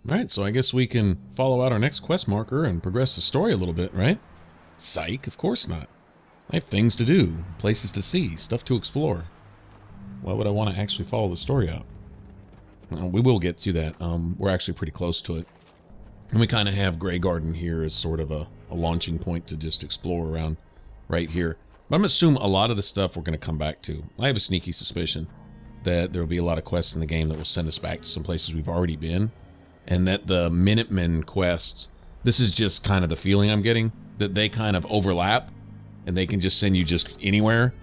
Alright, so I guess we can follow out our next quest marker and progress the story a little bit, right? Psych, of course not. I have things to do, places to see, stuff to explore. Why would I want to actually follow the story out? We will get to that. We're actually pretty close to it. And we kind of have Grey Garden here as sort of a launching point to just explore around right here. But I'm going to assume a lot of the stuff we're going to come back to. I have a sneaky suspicion that there will be a lot of quests in the game that will send us back to some places we've already been. And that the Minutemen quests, this is just kind of the feeling I'm getting, that they kind of overlap and they can just send you just anywhere.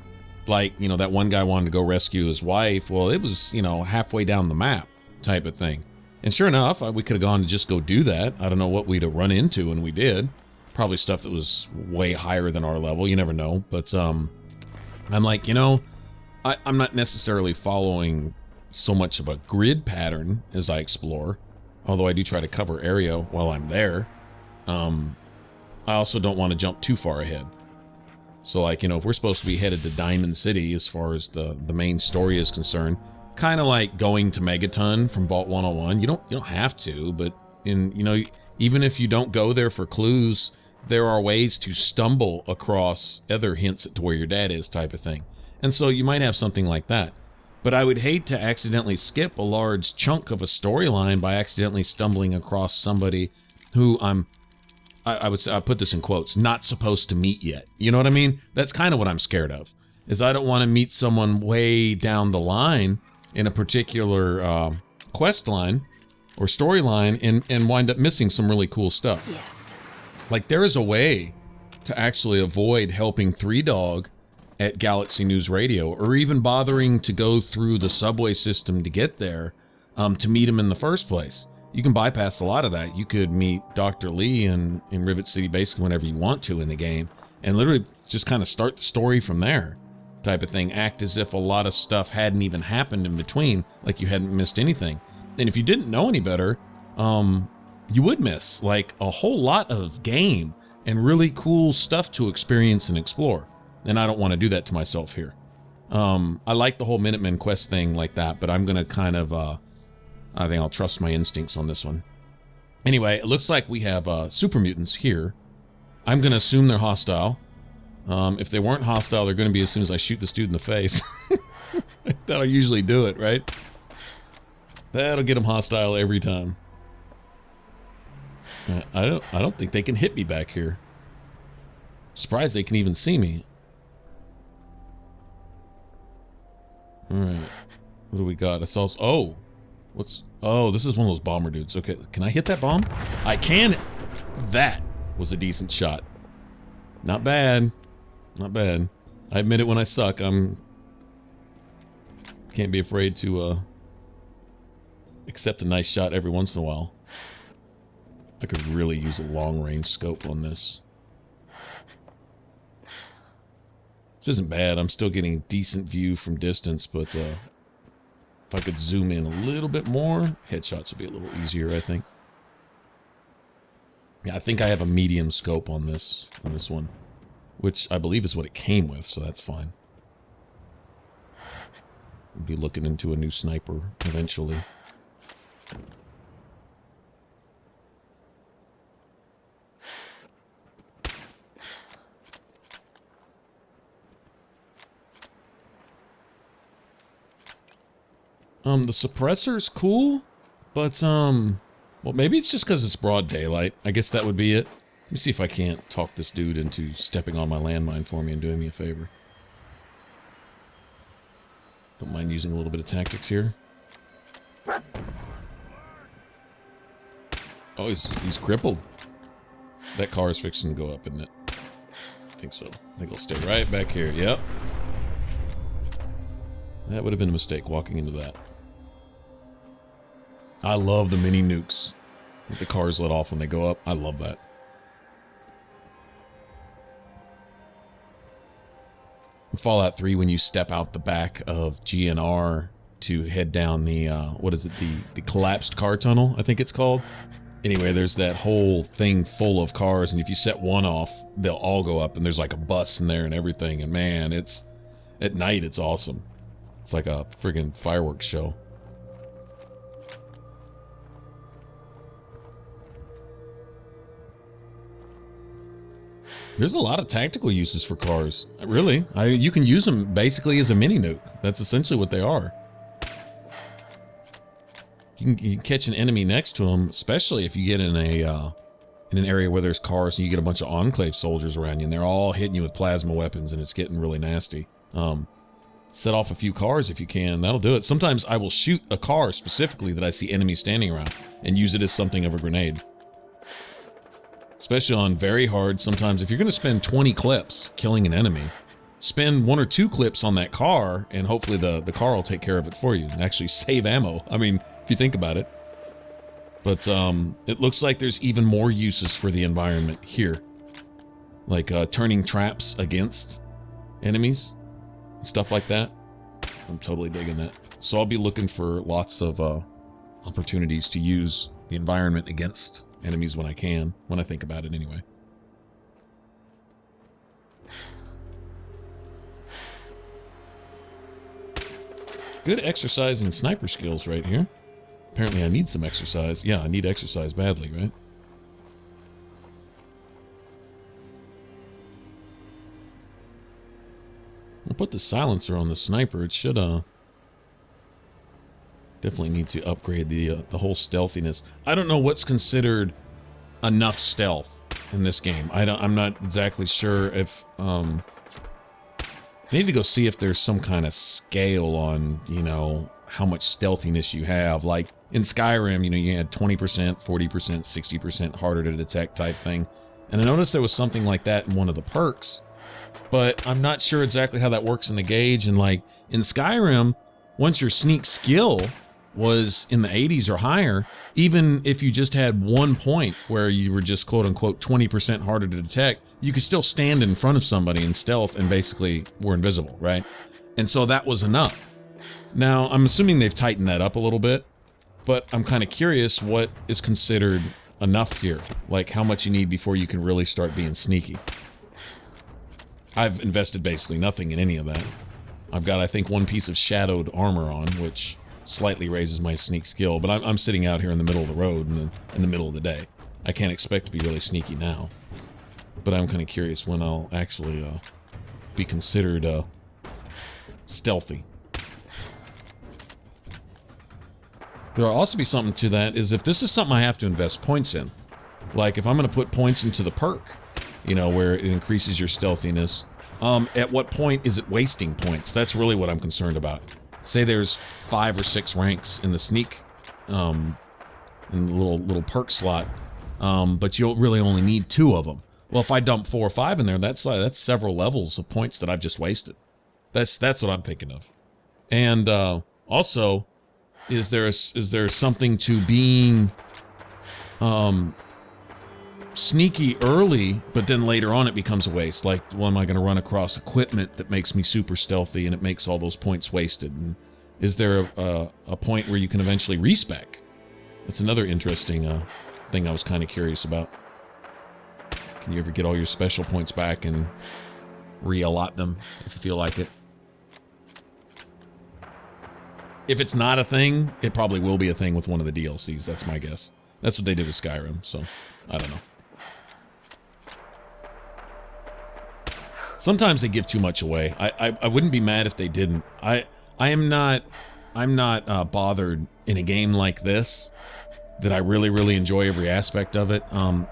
Like, you know, that one guy wanted to go rescue his wife. Well, it was, you know, halfway down the map type of thing. And sure enough, we could have gone to just go do that. I don't know what we'd have run into, and we did. Probably stuff that was way higher than our level. You never know. But I'm like, you know, I'm not necessarily following so much of a grid pattern as I explore. Although I do try to cover area while I'm there. I also don't want to jump too far ahead. So, like, you know, if we're supposed to be headed to Diamond City as far as the main story is concerned, kind of like going to Megaton from Vault 101. You don't have to, but you know, even if you don't go there for clues, there are ways to stumble across other hints to where your dad is, type of thing. And so you might have something like that. But I would hate to accidentally skip a large chunk of a storyline by accidentally stumbling across somebody who I would say, I put this in quotes, not supposed to meet yet. You know what I mean? That's kind of what I'm scared of, is I don't want to meet someone way down the line in a particular quest line or storyline and wind up missing some really cool stuff. Yes. Like, there is a way to actually avoid helping Three Dog at Galaxy News Radio, or even bothering to go through the subway system to get there to meet him in the first place. You can bypass a lot of that. You could meet Dr. Lee in Rivet City basically whenever you want to in the game, and literally just kind of start the story from there type of thing. Act as if a lot of stuff hadn't even happened in between, like you hadn't missed anything. And if you didn't know any better, you would miss like a whole lot of game and really cool stuff to experience and explore. And I don't want to do that to myself here. I like the whole Minutemen quest thing like that, but I'm going to kind of, I think I'll trust my instincts on this one. Anyway, it looks like we have super mutants here. I'm going to assume they're hostile. If they weren't hostile, they're going to be as soon as I shoot this dude in the face. That'll usually do it, right? That'll get them hostile every time. I don't think they can hit me back here. Surprised they can even see me. Alright. What do we got? I saw... Oh! What's... Oh, this is one of those bomber dudes. Okay, can I hit that bomb? I can! That was a decent shot. Not bad. Not bad. I admit it when I suck. Can't be afraid to, accept a nice shot every once in a while. I could really use a long-range scope on this. This isn't bad. I'm still getting decent view from distance, but if I could zoom in a little bit more, headshots would be a little easier, I think. Yeah, I think I have a medium scope on this one, which I believe is what it came with, so that's fine. I'll be looking into a new sniper eventually. The suppressor's cool, but, well, maybe it's just because it's broad daylight. I guess that would be it. Let me see if I can't talk this dude into stepping on my landmine for me and doing me a favor. Don't mind using a little bit of tactics here. Oh, he's crippled. That car is fixing to go up, isn't it? I think so. I think I'll stay right back here. Yep. That would have been a mistake, walking into that. I love the mini nukes. With the cars let off when they go up. I love that. In Fallout 3, when you step out the back of GNR to head down the, what is it, the collapsed car tunnel, I think it's called. Anyway, there's that whole thing full of cars, and if you set one off, they'll all go up, and there's like a bus in there and everything, and man, it's, at night, it's awesome. It's like a friggin' fireworks show. There's a lot of tactical uses for cars. Really, you can use them basically as a mini nuke. That's essentially what they are. You can catch an enemy next to them, especially if you get in an area where there's cars and you get a bunch of Enclave soldiers around you, and they're all hitting you with plasma weapons, and it's getting really nasty. Set off a few cars if you can. That'll do it. Sometimes I will shoot a car specifically that I see enemies standing around and use it as something of a grenade. Especially on very hard, sometimes if you're going to spend 20 clips killing an enemy, spend 1 or 2 clips on that car, and hopefully the car will take care of it for you and actually save ammo. I mean, if you think about it. But it looks like there's even more uses for the environment here. Like turning traps against enemies, stuff like that. I'm totally digging that. So I'll be looking for lots of opportunities to use the environment against enemies when I can, when I think about it anyway. Good exercising sniper skills right here. Apparently I need some exercise. Yeah, I need exercise badly, right? I'll put the silencer on the sniper. It should definitely need to upgrade the whole stealthiness. I don't know what's considered enough stealth in this game. I'm not exactly sure if I need to go see if there's some kind of scale on, you know, how much stealthiness you have. Like in Skyrim, you know, you had 20%, 40%, 60% harder to detect type thing. And I noticed there was something like that in one of the perks, but I'm not sure exactly how that works in the gauge. And like in Skyrim, once your sneak skill was in the 80s or higher, even if you just had 1 point where you were just quote unquote 20% harder to detect, you could still stand in front of somebody in stealth and basically were invisible, right? And so that was enough. Now, I'm assuming they've tightened that up a little bit, but I'm kind of curious what is considered enough here. Like how much you need before you can really start being sneaky. I've invested basically nothing in any of that. I've got, I think, 1 piece of shadowed armor on, which slightly raises my sneak skill, but I'm sitting out here in the middle of the road in the middle of the day. I can't expect to be really sneaky now, but I'm kind of curious when I'll actually be considered stealthy. There'll also be something to that, is if this is something I have to invest points in. Like if I'm going to put points into the perk, you know, where it increases your stealthiness, at what point is it wasting points? That's really what I'm concerned about. Say there's 5 or 6 ranks in the sneak, in the little perk slot, but you'll really only need 2 of them. Well, if I dump 4 or 5 in there, that's several levels of points that I've just wasted. That's what I'm thinking of. And also, is there something to being sneaky early, but then later on it becomes a waste? Like, well, am I going to run across equipment that makes me super stealthy and it makes all those points wasted? And is there a point where you can eventually respec? That's another interesting thing I was kind of curious about. Can you ever get all your special points back and re-allot them if you feel like it? If it's not a thing, it probably will be a thing with one of the DLCs. That's my guess. That's what they did with Skyrim, so I don't know. Sometimes they give too much away. I wouldn't be mad if they didn't. I'm not bothered in a game like this that I really enjoy every aspect of it.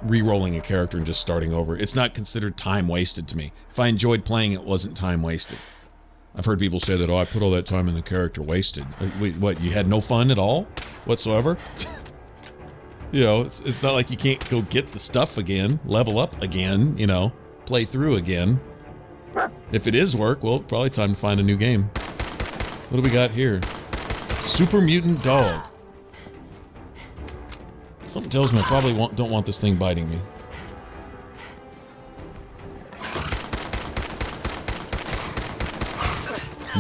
Re-rolling a character and just starting over. It's not considered time wasted to me. If I enjoyed playing, it wasn't time wasted. I've heard people say that, oh, I put all that time in the character, wasted. Wait, what, you had no fun at all whatsoever? You know, it's not like you can't go get the stuff again, level up again, you know, play through again. If it is work, well, probably time to find a new game. What do we got here? Super Mutant Dog. Something tells me I probably don't want this thing biting me.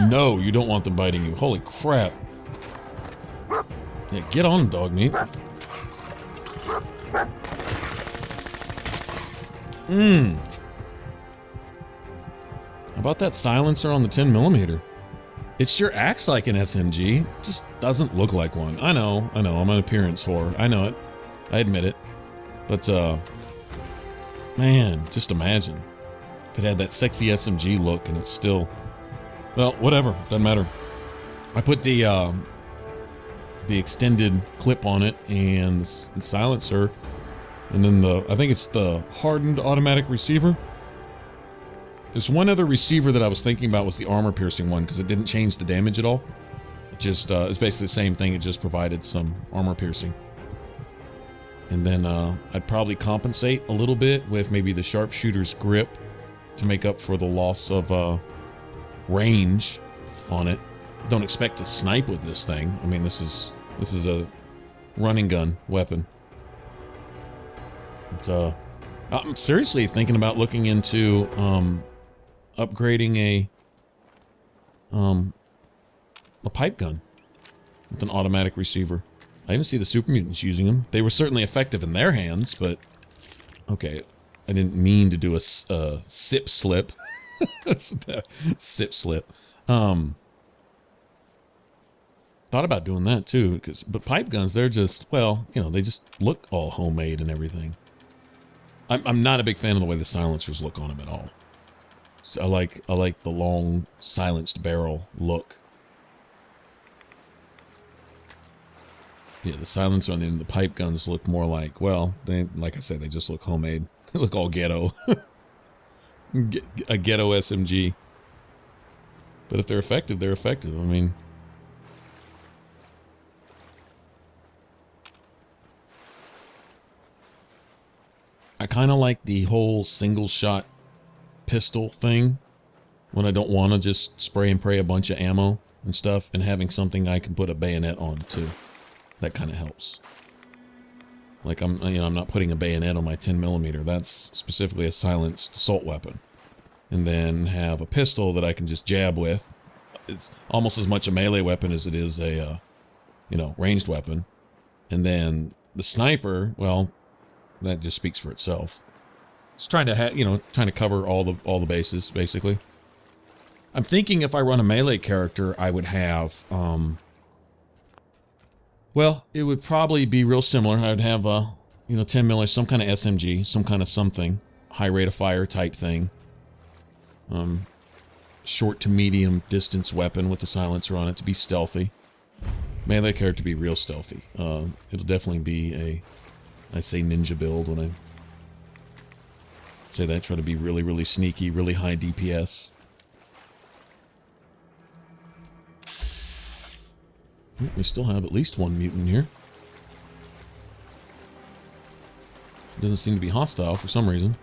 No, you don't want them biting you. Holy crap. Yeah, get on, dog meat. How about that silencer on the 10mm? It sure acts like an SMG. It just doesn't look like one. I know. I'm an appearance whore. I know it. I admit it. But, man, just imagine. If it had that sexy SMG look and it's still... Well, whatever. Doesn't matter. I put the extended clip on it and the silencer, and then I think it's the hardened automatic receiver. There's one other receiver that I was thinking about, was the armor piercing one, because it didn't change the damage at all. It just it's basically the same thing. It just provided some armor piercing. And then I'd probably compensate a little bit with maybe the sharpshooter's grip to make up for the loss of range on it. Don't expect to snipe with this thing. I mean, this is a running gun weapon. But, I'm seriously thinking about looking into upgrading a pipe gun with an automatic receiver. I even see the super mutants using them. They were certainly effective in their hands, but okay, I didn't mean to do a sip slip. That's bad. Sip slip. Thought about doing that too, but pipe guns, they're just, well, you know, they just look all homemade and everything. I'm not a big fan of the way the silencers look on them at all. So I like the long silenced barrel look. Yeah, the silencer on the end of the pipe guns look more like, well, like I said, they just look homemade. They look all ghetto. A ghetto SMG. But if they're effective, they're effective. I mean, I kind of like the whole single shot pistol thing when I don't want to just spray and pray a bunch of ammo and stuff, and having something I can put a bayonet on too. That kind of helps. Like I'm not putting a bayonet on my 10mm. That's specifically a silenced assault weapon. And then have a pistol that I can just jab with. It's almost as much a melee weapon as it is a, ranged weapon. And then the sniper, well, that just speaks for itself. It's trying to cover all the bases, basically. I'm thinking if I run a melee character, I would have, well, it would probably be real similar. I'd have 10mm, some kind of SMG, some kind of something, high rate of fire type thing. Short to medium distance weapon with a silencer on it to be stealthy. Melee character to be real stealthy. It'll definitely be I say ninja build when I say that. Try to be really, really sneaky, really high DPS. We still have at least one mutant here. Doesn't seem to be hostile for some reason.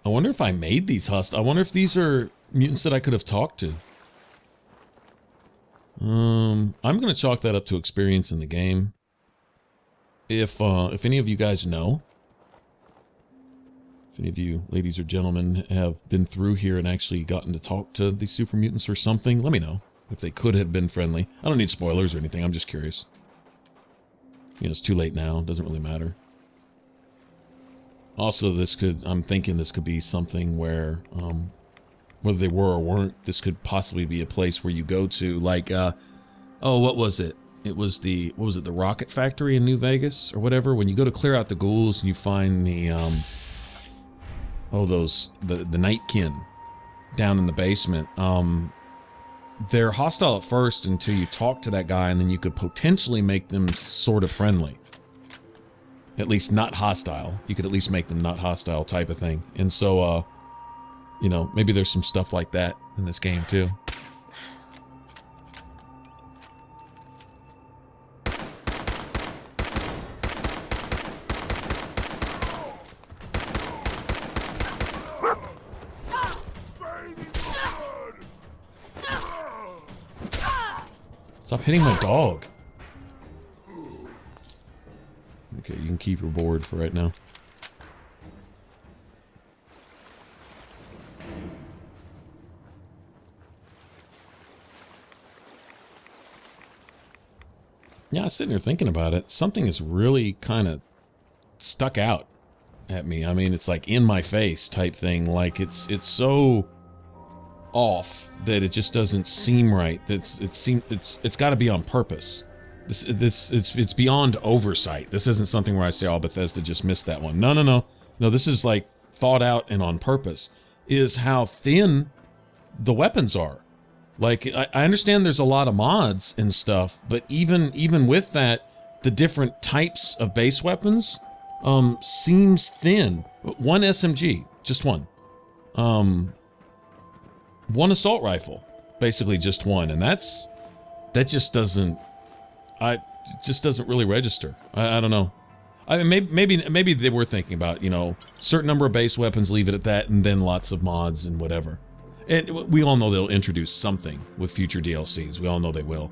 I wonder if I made these hostile. I wonder if these are mutants that I could have talked to. I'm going to chalk that up to experience in the game. If any of you guys know, if any of you ladies or gentlemen have been through here and actually gotten to talk to these super mutants or something, let me know if they could have been friendly. I don't need spoilers or anything. I'm just curious. It's too late now. It doesn't really matter. Also, I'm thinking this could be something where, whether they were or weren't, this could possibly be a place where you go to, like, what was it? It was the Rocket Factory in New Vegas or whatever. When you go to clear out the ghouls and you find the, the Nightkin down in the basement. They're hostile at first until you talk to that guy, and then you could potentially make them sort of friendly. At least not hostile. You could at least make them not hostile type of thing. And so, maybe there's some stuff like that in this game too. Stop hitting my dog. Okay, you can keep your board for right now. Yeah, I was sitting here thinking about it. Something is really kind of stuck out at me. I mean, it's like in my face type thing. Like it's so off that it just doesn't seem right. It's got to be on purpose. It's beyond oversight. This isn't something where I say, oh, Bethesda just missed that one. No, no, no. No, this is like thought out and on purpose, is how thin the weapons are. Like, I understand there's a lot of mods and stuff, but even with that, the different types of base weapons seems thin. One SMG, just one. One assault rifle, basically just one, and that just doesn't it just doesn't really register. I don't know. I mean, maybe they were thinking about, you know, certain number of base weapons, leave it at that, and then lots of mods and whatever. And we all know they'll introduce something with future DLCs. We all know they will.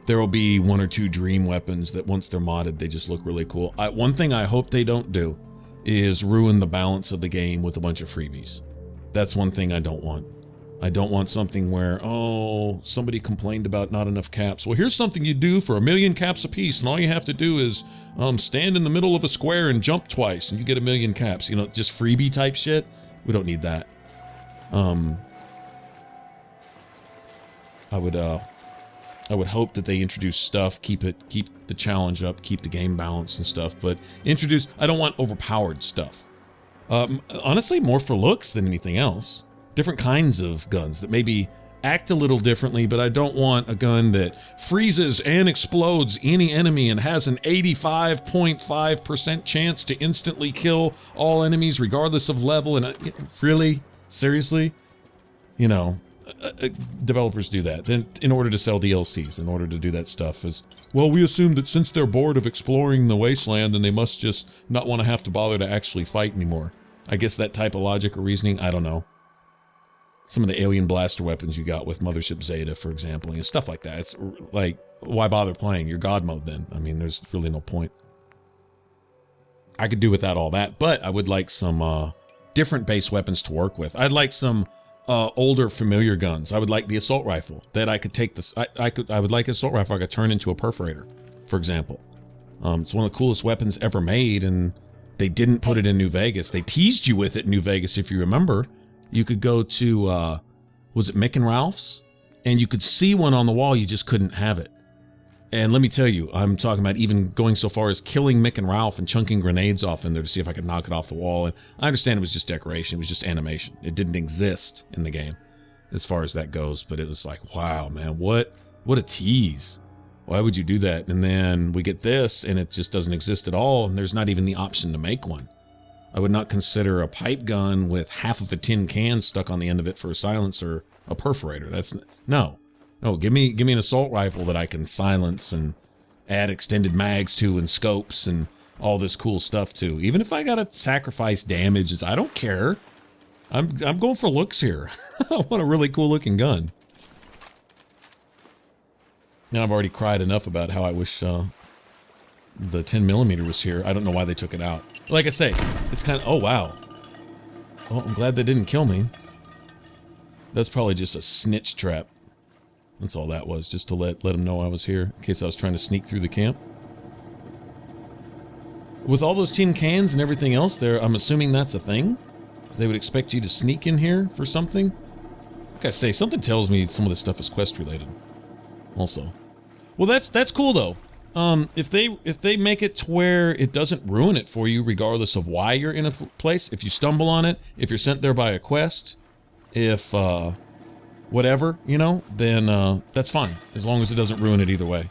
There will be one or two dream weapons that once they're modded, they just look really cool. One thing I hope they don't do is ruin the balance of the game with a bunch of freebies. That's one thing I don't want. I don't want something where, oh, somebody complained about not enough caps. Well, here's something you do for 1,000,000 caps apiece, and all you have to do is stand in the middle of a square and jump twice, and you get 1,000,000 caps. You know, just freebie type shit. We don't need that. I would hope that they introduce stuff, keep the challenge up, keep the game balanced and stuff, but I don't want overpowered stuff. Honestly, more for looks than anything else. Different kinds of guns that maybe act a little differently, but I don't want a gun that freezes and explodes any enemy and has an 85.5% chance to instantly kill all enemies regardless of level. And really? Seriously? You know, developers do that then in order to sell DLCs, in order to do that stuff. Is, well, we assume that since they're bored of exploring the wasteland, then they must just not want to have to bother to actually fight anymore. I guess that type of logic or reasoning, I don't know. Some of the alien blaster weapons you got with Mothership Zeta, for example, and stuff like that. It's like, why bother playing? You're God mode then. I mean, there's really no point. I could do without all that, but I would like some different base weapons to work with. I'd like some older familiar guns. I would like the assault rifle that I could take this. I would like an assault rifle I could turn into a perforator, for example. It's one of the coolest weapons ever made, and they didn't put it in New Vegas. They teased you with it in New Vegas, if you remember. You could go to, was it Mick and Ralph's? And you could see one on the wall, you just couldn't have it. And let me tell you, I'm talking about even going so far as killing Mick and Ralph and chunking grenades off in there to see if I could knock it off the wall. And I understand it was just decoration, it was just animation. It didn't exist in the game as far as that goes, but it was like, wow, man, what a tease. Why would you do that? And then we get this, and it just doesn't exist at all, and there's not even the option to make one. I would not consider a pipe gun with half of a tin can stuck on the end of it for a silencer a perforator. That's no. Give me an assault rifle that I can silence and add extended mags to and scopes and all this cool stuff to. Even if I gotta sacrifice damages, I don't care. I'm going for looks here. I want a really cool looking gun. Now I've already cried enough about how I wish the 10mm was here. I don't know why they took it out. Like I say, it's kind of, oh wow. Oh, I'm glad they didn't kill me. That's probably just a snitch trap. That's all that was, just to let them know I was here, in case I was trying to sneak through the camp. With all those tin cans and everything else there, I'm assuming that's a thing? They would expect you to sneak in here for something? Like I say, something tells me some of this stuff is quest related. Also. Well, that's cool though. If they make it to where it doesn't ruin it for you, regardless of why you're in a place, if you stumble on it, if you're sent there by a quest, if whatever, you know, then that's fine, as long as it doesn't ruin it either way.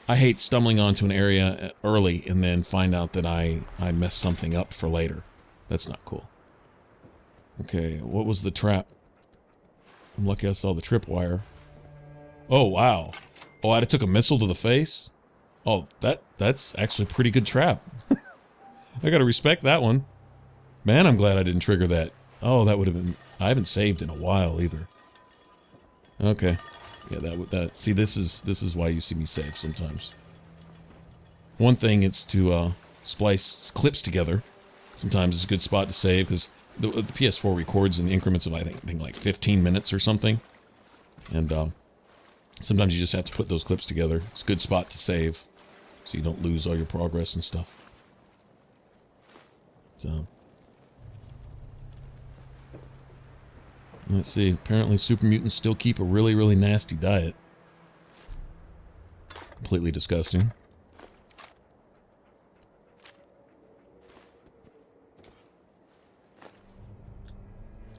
I hate stumbling onto an area early and then find out that I messed something up for later. That's not cool. Okay, what was the trap? I'm lucky I saw the tripwire. Oh, wow. Oh, I took a missile to the face? Oh, that's actually a pretty good trap. I gotta respect that one. Man, I'm glad I didn't trigger that. Oh, that would have been... I haven't saved in a while, either. Okay. Yeah, see, this is why you see me save sometimes. One thing is to splice clips together. Sometimes it's a good spot to save, because the PS4 records in increments of, I think like 15 minutes or something. And sometimes you just have to put those clips together. It's a good spot to save, so you don't lose all your progress and stuff. So... let's see. Apparently super mutants still keep a really, really nasty diet. completely disgusting.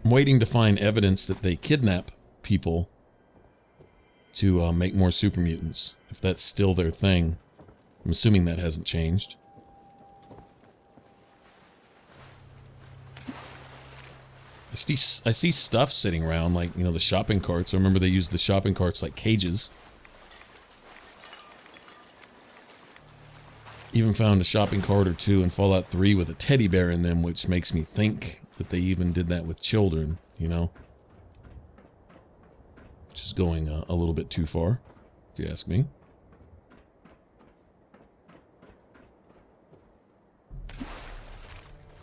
I'm waiting to find evidence that they kidnap people to make more super mutants. If that's still their thing. I'm assuming that hasn't changed. I see stuff sitting around, like, you know, the shopping carts. I remember they used the shopping carts like cages. Even found a shopping cart or two in Fallout 3 with a teddy bear in them, which makes me think that they even did that with children, you know? Which is going a little bit too far, if you ask me.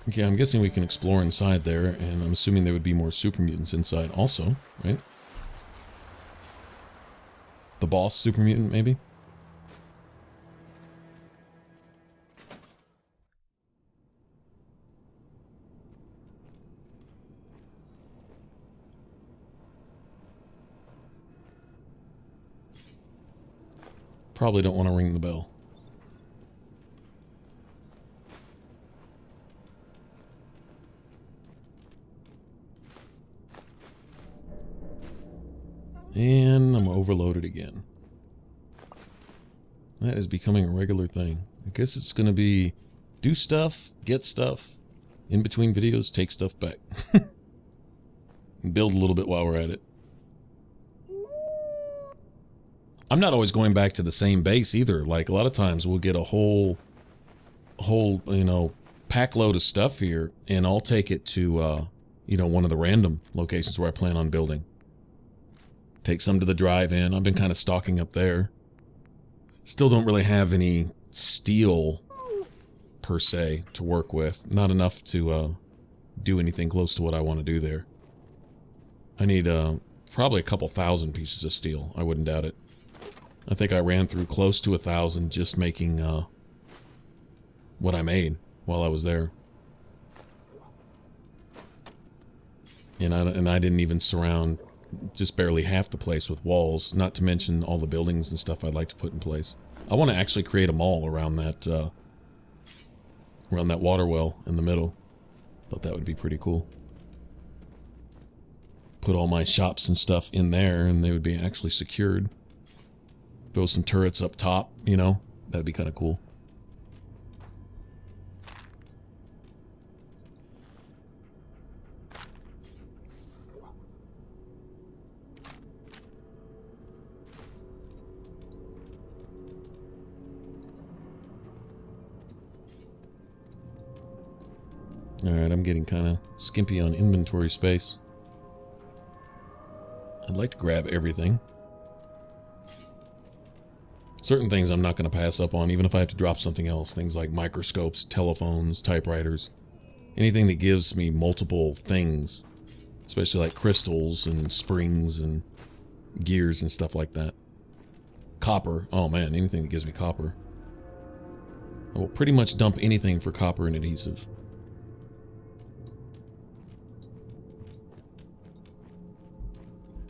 Okay, I'm guessing we can explore inside there, and I'm assuming there would be more super mutants inside also, right? The boss super mutant, maybe? Probably don't want to ring the bell. And I'm overloaded again. That is becoming a regular thing. I guess it's going to be do stuff, get stuff, in between videos, take stuff back. Build a little bit while we're at it. I'm not always going back to the same base either. Like, a lot of times we'll get a whole, you know, pack load of stuff here, and I'll take it to, you know, one of the random locations where I plan on building. Take some to the drive-in. I've been kind of stalking up there. Still don't really have any steel, per se, to work with. Not enough to do anything close to what I want to do there. I need probably a couple thousand pieces of steel. I wouldn't doubt it. I think I ran through close to 1,000 just making what I made while I was there. And I didn't even surround just barely half the place with walls, not to mention all the buildings and stuff I'd like to put in place. I want to actually create a mall around that water well in the middle. Thought that would be pretty cool. Put all my shops and stuff in there, and they would be actually secured. Throw some turrets up top, you know, that'd be kind of cool. Alright, I'm getting kind of skimpy on inventory space. I'd like to grab everything. Certain things I'm not going to pass up on, even if I have to drop something else. Things like microscopes, telephones, typewriters. Anything that gives me multiple things. Especially like crystals and springs and gears and stuff like that. Copper. Oh man, anything that gives me copper. I will pretty much dump anything for copper and adhesive.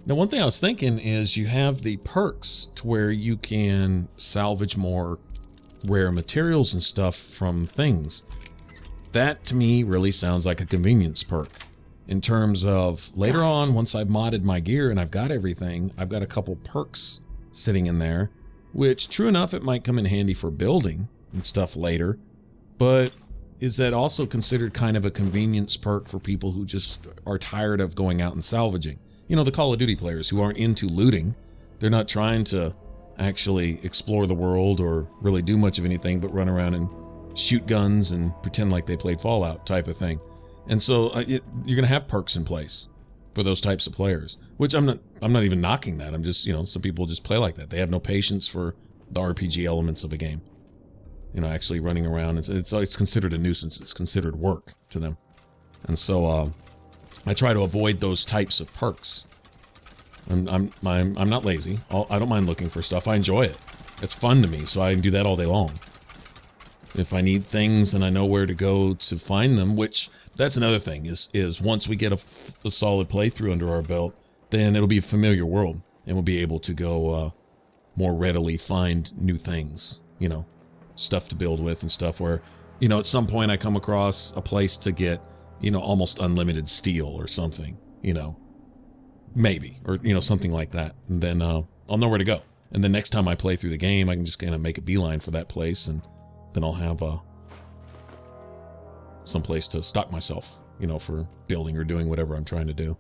Now, one thing I was thinking is you have the perks to where you can salvage more rare materials and stuff from things. That, to me, really sounds like a convenience perk. In terms of, later on, once I've modded my gear and I've got everything, I've got a couple perks sitting in there, which, true enough, it might come in handy for building and stuff later, but is that also considered kind of a convenience perk for people who just are tired of going out and salvaging? You know, the Call of Duty players who aren't into looting. They're not trying to actually explore the world or really do much of anything but run around and shoot guns and pretend like they played Fallout type of thing. And so you're going to have perks in place for those types of players, which I'm not even knocking that. I'm just, you know, some people just play like that. They have no patience for the RPG elements of a game. You know, actually running around, it's considered a nuisance. It's considered work to them. And so I try to avoid those types of perks. I'm not lazy. I don't mind looking for stuff. I enjoy it. It's fun to me, so I can do that all day long. If I need things and I know where to go to find them, which that's another thing, is once we get a solid playthrough under our belt, then it'll be a familiar world, and we'll be able to go more readily find new things, you know, stuff to build with and stuff where, you know, at some point I come across a place to get, you know, almost unlimited steel or something, you know, maybe, or, you know, something like that. And then I'll know where to go. And then next time I play through the game, I can just kind of make a beeline for that place, and then I'll have some place to stock myself, you know, for building or doing whatever I'm trying to do.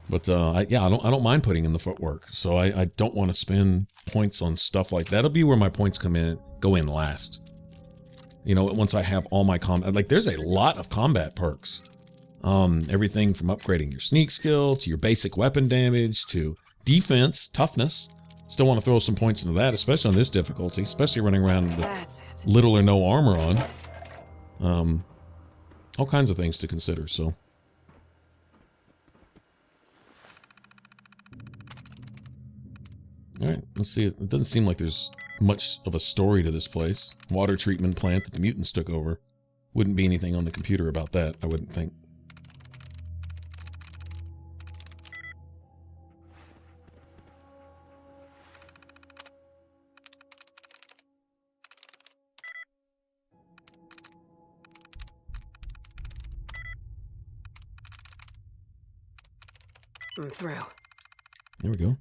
But I don't mind putting in the footwork. So I don't want to spend points on stuff like that. That'll be where my points go in last. You know, once I have all my combat, like there's a lot of combat perks. Everything from upgrading your sneak skill to your basic weapon damage to defense, toughness. Still want to throw some points into that, especially on this difficulty, especially running around with little or no armor on. All kinds of things to consider, so. Alright, let's see. It doesn't seem like there's much of a story to this place. Water treatment plant that the mutants took over. Wouldn't be anything on the computer about that, I wouldn't think. I'm through. There we go.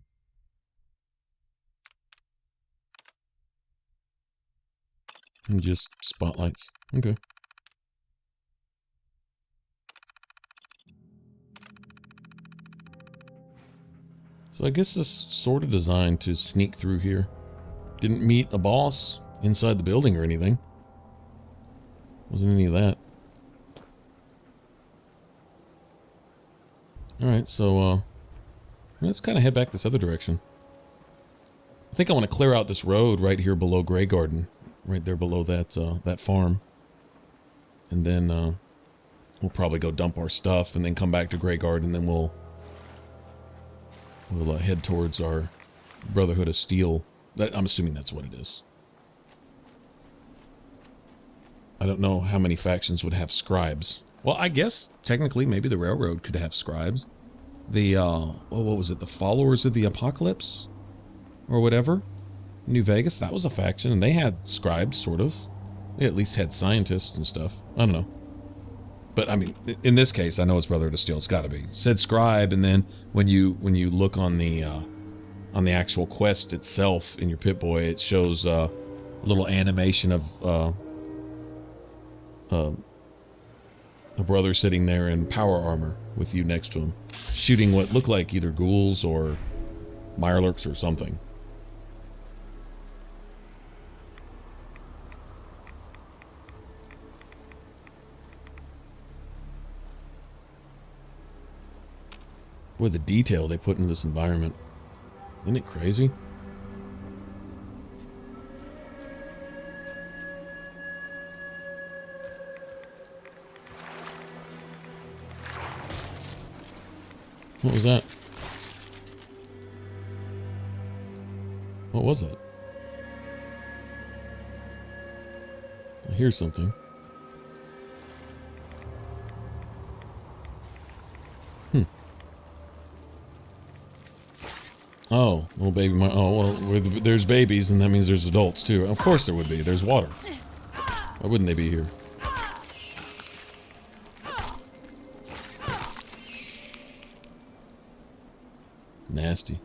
And just spotlights. Okay. So I guess this sort of designed to sneak through here. Didn't meet a boss inside the building or anything. Wasn't any of that. Alright, so let's kind of head back this other direction. I think I want to clear out this road right here below Grey Garden. Right there below that that farm. And then we'll probably go dump our stuff and then come back to Grey Garden, and then we'll head towards our Brotherhood of Steel. I'm assuming that's what it is. I don't know how many factions would have scribes. Well, I guess technically maybe the Railroad could have scribes. The what was it? The Followers of the Apocalypse or whatever. New Vegas, that was a faction, and they had scribes, sort of. They at least had scientists and stuff. I don't know. But I mean, in this case, I know it's Brotherhood of Steel. It's got to be. It said scribe, and then when you look on the actual quest itself in your Pip-Boy, it shows a little animation of a brother sitting there in power armor with you next to him, shooting what looked like either ghouls or mirelurks or something. Boy, the detail they put into this environment. Isn't it crazy? What was that? What was it? I hear something. Oh, little baby. Oh, well, there's babies, and that means there's adults, too. Of course there would be. There's water. Why wouldn't they be here? Nasty.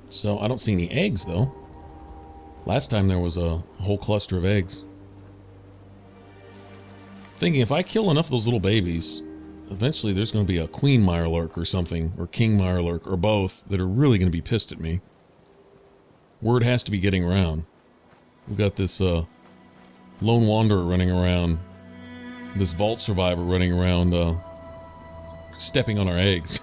So, I don't see any eggs, though. Last time there was a whole cluster of eggs. Thinking if I kill enough of those little babies, eventually there's going to be a Queen Mirelurk or something, or King Mirelurk, or both, that are really going to be pissed at me. Word has to be getting around. We've got this lone wanderer running around, this vault survivor running around, stepping on our eggs.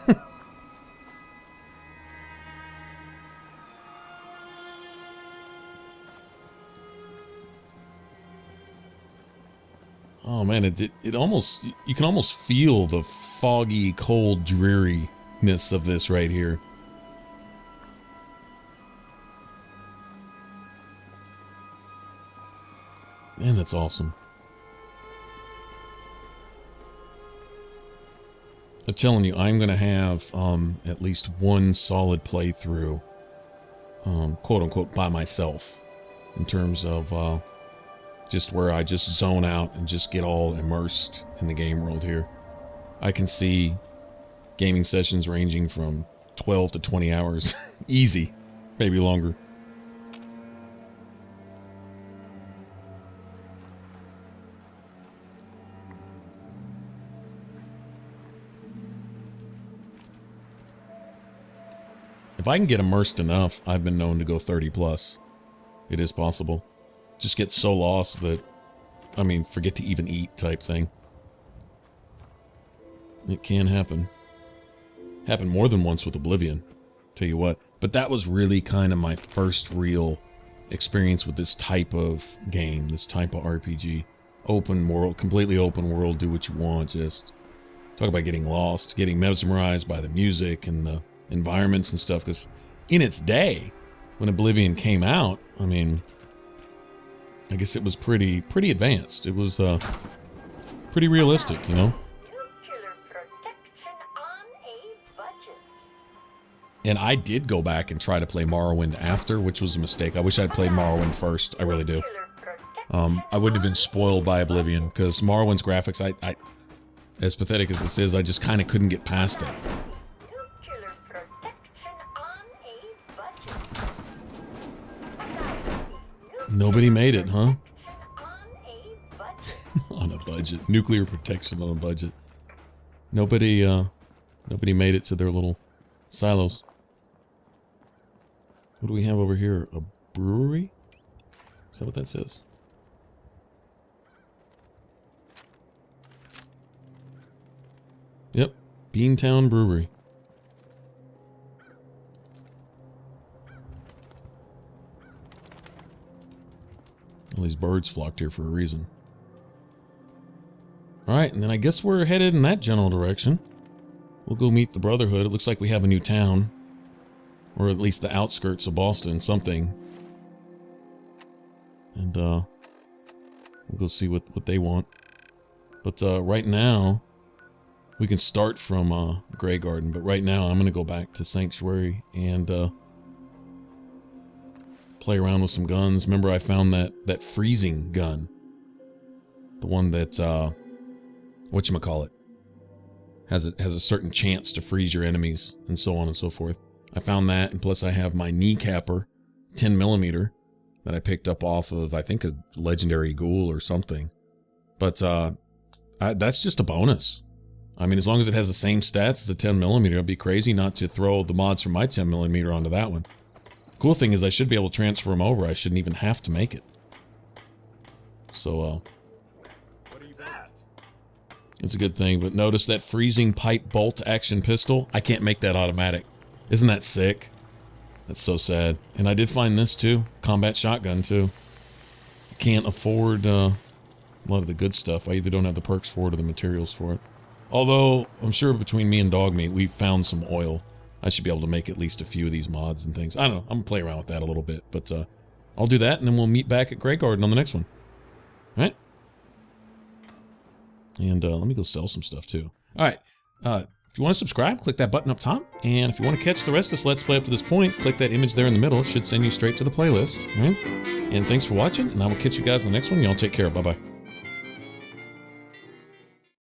Oh man, it almost, you can almost feel the foggy, cold dreariness of this right here. Man, that's awesome. I'm telling you, I'm going to have at least one solid playthrough, quote unquote, by myself, in terms of just where I just zone out and just get all immersed in the game world here. I can see gaming sessions ranging from 12 to 20 hours. Easy. Maybe longer. If I can get immersed enough, I've been known to go 30 plus. It is possible. Just get so lost that, I mean, forget to even eat type thing. It can happen. Happened more than once with Oblivion. Tell you what. But that was really kind of my first real experience with this type of game, this type of RPG. Open world, completely open world, do what you want, just talk about getting lost, getting mesmerized by the music and the environments and stuff, because in its day, when Oblivion came out, I mean, I guess it was pretty advanced. It was pretty realistic, you know? And I did go back and try to play Morrowind after, which was a mistake. I wish I'd played Morrowind first. I really do. I wouldn't have been spoiled by Oblivion, because Morrowind's graphics, I as pathetic as this is, I just kind of couldn't get past it. Nobody made it, huh? On a budget. Nuclear protection on a budget. Nobody made it to their little silos. What do we have over here? A brewery? Is that what that says? Yep. Beantown Brewery. All these birds flocked here for a reason. Alright, and then I guess we're headed in that general direction. We'll go meet the Brotherhood. It looks like we have a new town. Or at least the outskirts of Boston, something. And we'll go see what they want. But right now, we can start from Grey Garden. But right now, I'm going to go back to Sanctuary and play around with some guns. Remember, I found that freezing gun. The one that, whatchamacallit, has a certain chance to freeze your enemies, and so on and so forth. I found that, and plus I have my kneecapper, 10mm, that I picked up off of, I think, a legendary ghoul or something. But that's just a bonus. I mean, as long as it has the same stats as the 10mm, it'd be crazy not to throw the mods from my 10mm onto that one. Cool thing is I should be able to transfer them over. I shouldn't even have to make it. So, it's a good thing. But notice that freezing pipe bolt action pistol. I can't make that automatic. Isn't that sick? That's so sad. And I did find this too. Combat shotgun too. I can't afford a lot of the good stuff. I either don't have the perks for it or the materials for it. Although, I'm sure between me and Dogmeat, we found some oil. I should be able to make at least a few of these mods and things. I don't know. I'm going to play around with that a little bit. But I'll do that, and then we'll meet back at Grey Garden on the next one. Alright? And let me go sell some stuff too. Alright. If you want to subscribe, click that button up top. And if you want to catch the rest of this Let's Play up to this point, click that image there in the middle. It should send you straight to the playlist. Alright? And thanks for watching, and I will catch you guys in the next one. Y'all take care. Bye-bye.